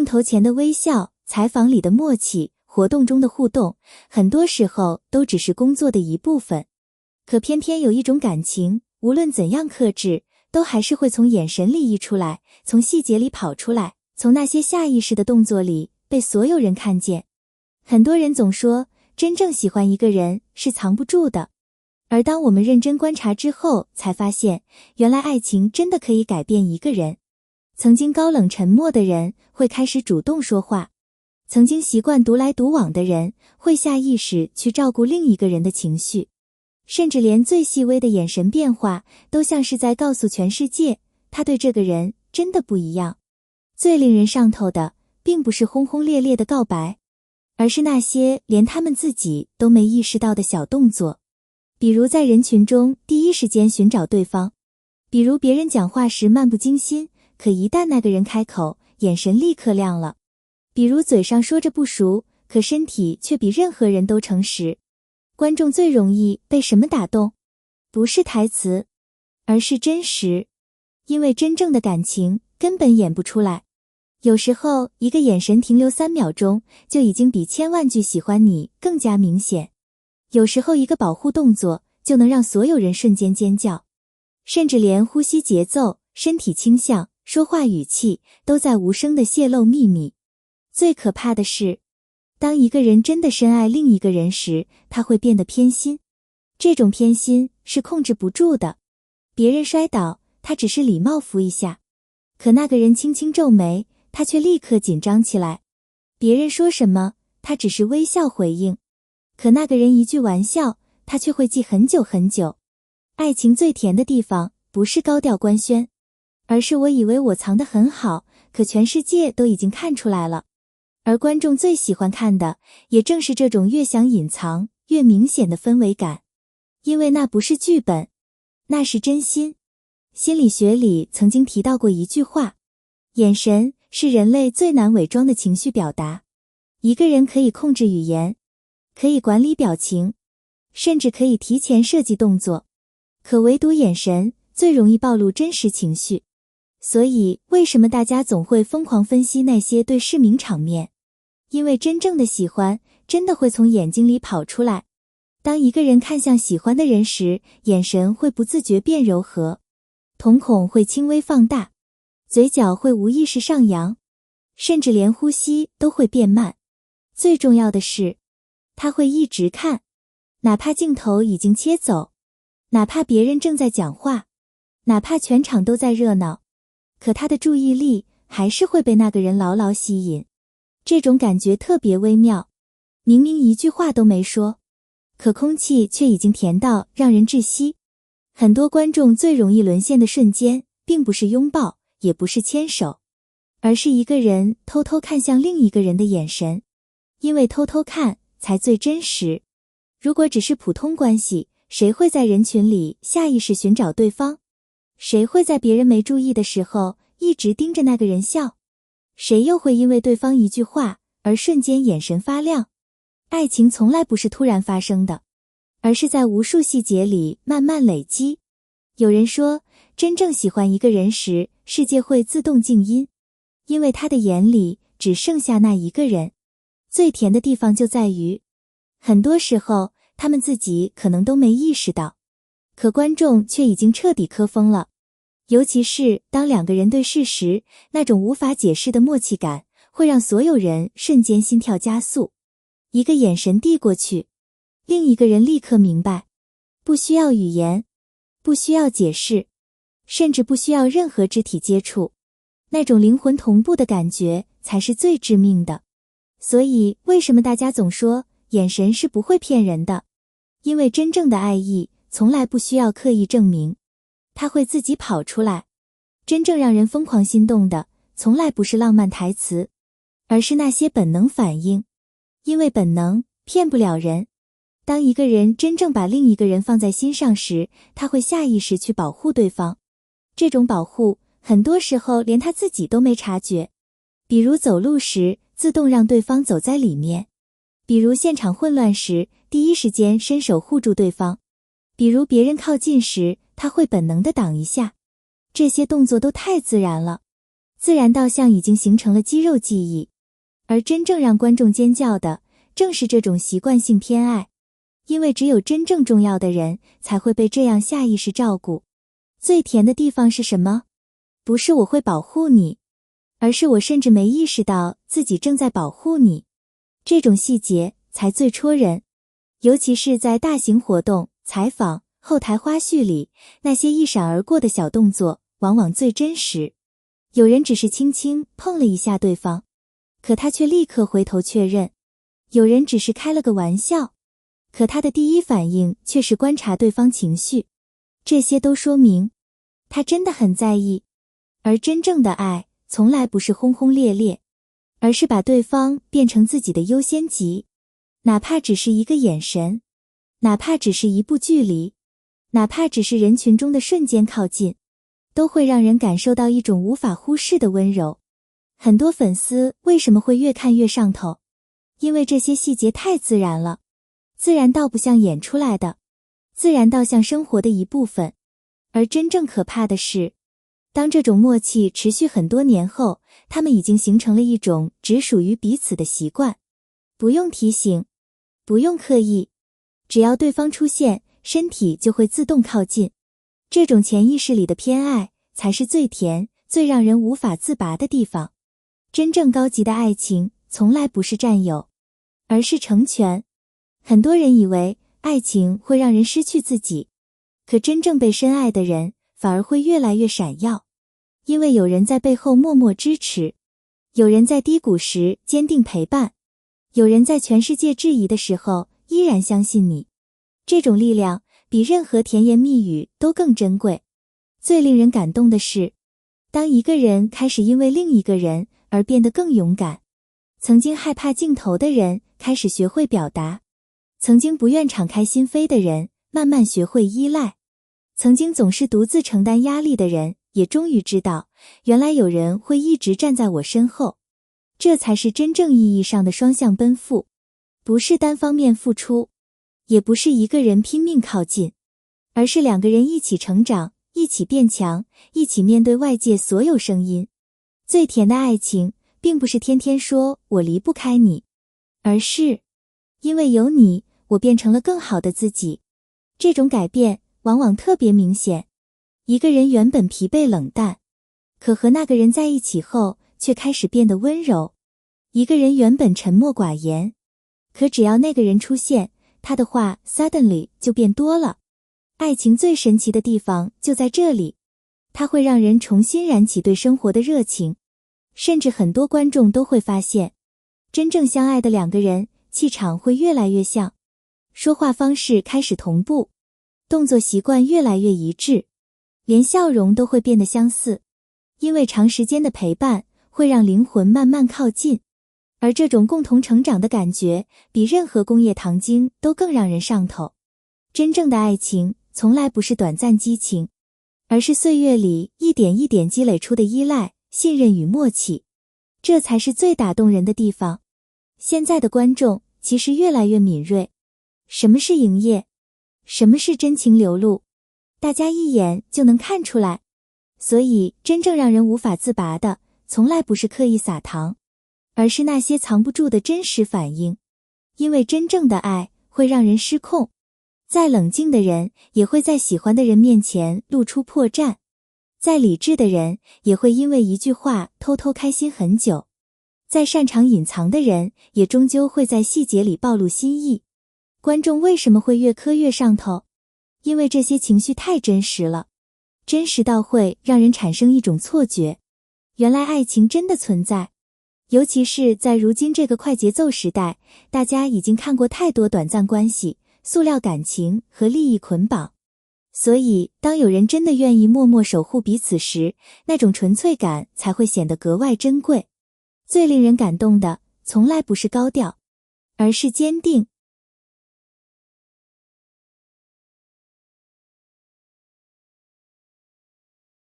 头前的微笑，采访里的默契，活动中的互动，很多时候都只是工作的一部分。可偏偏有一种感情，无论怎样克制，都还是会从眼神里溢出来，从细节里跑出来，从那些下意识的动作里被所有人看见。很多人总说，真正喜欢一个人是藏不住的。而当我们认真观察之后，才发现，原来爱情真的可以改变一个人。曾经高冷沉默的人，会开始主动说话；曾经习惯独来独往的人，会下意识去照顾另一个人的情绪。甚至连最细微的眼神变化，都像是在告诉全世界，他对这个人真的不一样。最令人上头的，并不是轰轰烈烈的告白，而是那些连他们自己都没意识到的小动作。比如在人群中第一时间寻找对方，比如别人讲话时漫不经心，可一旦那个人开口，眼神立刻亮了。比如嘴上说着不熟，可身体却比任何人都诚实。观众最容易被什么打动？不是台词，而是真实。因为真正的感情根本演不出来。有时候一个眼神停留3秒钟，就已经比千万句喜欢你更加明显。有时候一个保护动作，就能让所有人瞬间尖叫。甚至连呼吸节奏、身体倾向、说话语气，都在无声地泄露秘密。最可怕的是，当一个人真的深爱另一个人时，他会变得偏心。这种偏心是控制不住的。别人摔倒，他只是礼貌扶一下；可那个人轻轻皱眉，他却立刻紧张起来。别人说什么，他只是微笑回应；可那个人一句玩笑，他却会记很久很久。爱情最甜的地方，不是高调官宣，而是我以为我藏得很好，可全世界都已经看出来了。而观众最喜欢看的，也正是这种越想隐藏越明显的氛围感。因为那不是剧本，那是真心。心理学里曾经提到过一句话，眼神是人类最难伪装的情绪表达。一个人可以控制语言，可以管理表情，甚至可以提前设计动作，可唯独眼神最容易暴露真实情绪。所以为什么大家总会疯狂分析那些对视名场面？因为真正的喜欢真的会从眼睛里跑出来。当一个人看向喜欢的人时，眼神会不自觉变柔和，瞳孔会轻微放大，嘴角会无意识上扬，甚至连呼吸都会变慢。最重要的是，他会一直看，哪怕镜头已经切走，哪怕别人正在讲话，哪怕全场都在热闹，可他的注意力还是会被那个人牢牢吸引。这种感觉特别微妙，明明一句话都没说，可空气却已经甜到让人窒息。很多观众最容易沦陷的瞬间，并不是拥抱，也不是牵手，而是一个人偷偷看向另一个人的眼神。因为偷偷看才最真实。如果只是普通关系，谁会在人群里下意识寻找对方？谁会在别人没注意的时候一直盯着那个人笑？谁又会因为对方一句话而瞬间眼神发亮？爱情从来不是突然发生的，而是在无数细节里慢慢累积。有人说，真正喜欢一个人时，世界会自动静音，因为他的眼里只剩下那一个人。最甜的地方就在于，很多时候他们自己可能都没意识到，可观众却已经彻底磕疯了。尤其是当两个人对视时，那种无法解释的默契感，会让所有人瞬间心跳加速。一个眼神递过去，另一个人立刻明白，不需要语言，不需要解释，甚至不需要任何肢体接触，那种灵魂同步的感觉才是最致命的。所以为什么大家总说眼神是不会骗人的？因为真正的爱意从来不需要刻意证明，它会自己跑出来。真正让人疯狂心动的，从来不是浪漫台词，而是那些本能反应。因为本能骗不了人。当一个人真正把另一个人放在心上时，他会下意识去保护对方。这种保护，很多时候连他自己都没察觉。比如走路时，自动让对方走在里面；比如现场混乱时，第一时间伸手护住对方；比如别人靠近时，他会本能地挡一下。这些动作都太自然了，自然到像已经形成了肌肉记忆。而真正让观众尖叫的，正是这种习惯性偏爱。因为只有真正重要的人，才会被这样下意识照顾。最甜的地方是什么？不是我会保护你，而是我甚至没意识到自己正在保护你。这种细节才最戳人，尤其是在大型活动、采访、后台花絮里，那些一闪而过的小动作，往往最真实。有人只是轻轻碰了一下对方，可他却立刻回头确认；有人只是开了个玩笑，可他的第一反应却是观察对方情绪。这些都说明，他真的很在意。而真正的爱，从来不是轰轰烈烈，而是把对方变成自己的优先级。哪怕只是一个眼神，哪怕只是一步距离，哪怕只是人群中的瞬间靠近，都会让人感受到一种无法忽视的温柔。很多粉丝为什么会越看越上头？因为这些细节太自然了，自然到不像演出来的，自然到像生活的一部分。而真正可怕的是，当这种默契持续很多年后，他们已经形成了一种只属于彼此的习惯。不用提醒，不用刻意，只要对方出现，身体就会自动靠近。这种潜意识里的偏爱，才是最甜、最让人无法自拔的地方。真正高级的爱情，从来不是占有，而是成全。很多人以为爱情会让人失去自己，可真正被深爱的人，反而会越来越闪耀。因为有人在背后默默支持，有人在低谷时坚定陪伴，有人在全世界质疑的时候依然相信你。这种力量比任何甜言蜜语都更珍贵。最令人感动的是，当一个人开始因为另一个人而变得更勇敢，曾经害怕镜头的人开始学会表达，曾经不愿敞开心扉的人慢慢学会依赖，曾经总是独自承担压力的人也终于知道，原来有人会一直站在我身后。这才是真正意义上的双向奔赴，不是单方面付出，也不是一个人拼命靠近，而是两个人一起成长，一起变强，一起面对外界所有声音。最甜的爱情，并不是天天说我离不开你，而是因为有你，我变成了更好的自己。这种改变往往特别明显。一个人原本疲惫冷淡，可和那个人在一起后，却开始变得温柔。一个人原本沉默寡言，可只要那个人出现，他的话 suddenly 就变多了。爱情最神奇的地方就在这里，它会让人重新燃起对生活的热情。甚至很多观众都会发现，真正相爱的两个人，气场会越来越像，说话方式开始同步，动作习惯越来越一致，连笑容都会变得相似。因为长时间的陪伴会让灵魂慢慢靠近，而这种共同成长的感觉，比任何工业糖精都更让人上头。真正的爱情从来不是短暂激情，而是岁月里一点一点积累出的依赖、信任与默契。这才是最打动人的地方。现在的观众其实越来越敏锐，什么是营业？什么是真情流露？大家一眼就能看出来。所以真正让人无法自拔的，从来不是刻意撒糖，而是那些藏不住的真实反应。因为真正的爱会让人失控，再冷静的人也会在喜欢的人面前露出破绽，再理智的人也会因为一句话偷偷开心很久，再擅长隐藏的人也终究会在细节里暴露心意。观众为什么会越磕越上头？因为这些情绪太真实了，真实到会让人产生一种错觉，原来爱情真的存在。尤其是在如今这个快节奏时代，大家已经看过太多短暂关系、塑料感情和利益捆绑，所以当有人真的愿意默默守护彼此时，那种纯粹感才会显得格外珍贵。最令人感动的，从来不是高调，而是坚定。